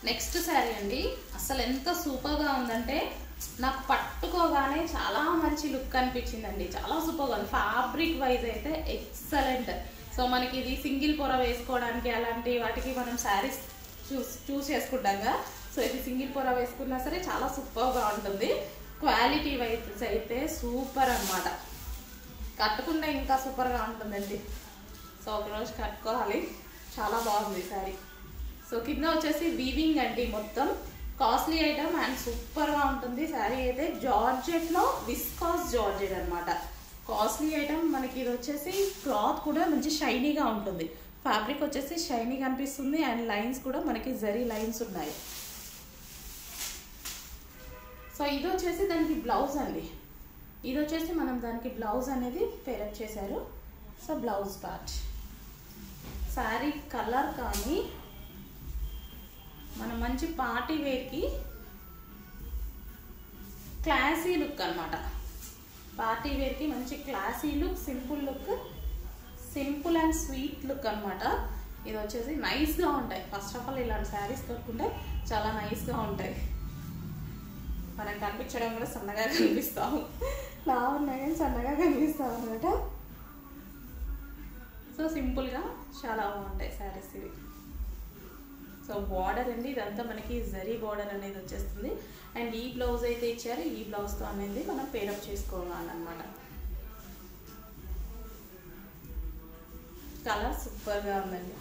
Next sari అండి, అసలు ఎంత సూపర్గా ఉందంటే నాకు పట్టుకోగానే చాలా మంచి లుక్ అనిపించిందండి. చాలా సూపర్గా ఉంది. ఫ్యాబ్రిక్ వైజ్ అయితే ఎక్సలెంట్. సో మనకి ఇది సింగిల్ పొర వేసుకోవడానికి అలాంటి వాటికి మనం శారీస్ చూస్ చేసుకుంటాం కదా. సో ఇది సింగిల్ పొర వేసుకున్నా సరే చాలా సూపర్గా ఉంటుంది. క్వాలిటీ వైజ్ అయితే సూపర్ అన్నమాట. కట్టుకుంటే ఇంకా సూపర్గా ఉంటుందండి. సో ఒకరోజు కట్టుకోవాలి. చాలా బాగుంది శారీ. సో కింద వచ్చేసి వీవింగ్ అండి, మొత్తం కాస్ట్లీ ఐటమ్ అండ్ సూపర్గా ఉంటుంది శారీ అయితే. జార్జెట్లో విస్కాస్ జార్జెట్ అనమాట. Costly item. మనకి ఇది వచ్చేసి క్లాత్ కూడా మంచి షైనీగా ఉంటుంది. ఫ్యాబ్రిక్ వచ్చేసి షైనీగా అనిపిస్తుంది అండ్ లైన్స్ కూడా మనకి జరీ లైన్స్ ఉన్నాయి. సో ఇది వచ్చేసి దానికి బ్లౌజ్ అండి. ఇది వచ్చేసి మనం దానికి బ్లౌజ్ అనేది పేరప్ చేశారు. So blouse part. Sari colour కానీ మనం మంచి పార్టీ వేర్కి క్లాసీ లుక్ అనమాట. పార్టీ వేర్కి మంచి classy look, simple look, simple and sweet look అనమాట. ఇది వచ్చేసి నైస్గా ఉంటాయి. ఫస్ట్ ఆఫ్ ఆల్ ఇలాంటి శారీస్ కట్టుకుంటే చాలా నైస్గా ఉంటాయి. మనం కనిపించడం కూడా సన్నగా కనిపిస్తాము. లా ఉన్నాయి కానీ సన్నగా కనిపిస్తాం అనమాట. సో సింపుల్గా చాలా బాగుంటాయి శారీస్ ఇవి. సో బార్డర్ అండి, ఇదంతా మనకి జరీ బార్డర్ అనేది వచ్చేస్తుంది. అండ్ ఈ బ్లౌజ్ అయితే ఇచ్చారు, ఈ బ్లౌజ్తో అనేది మనం పేరప్ చేసుకోవాలన్నమాట. కలర్ సూపర్గా ఉందండి.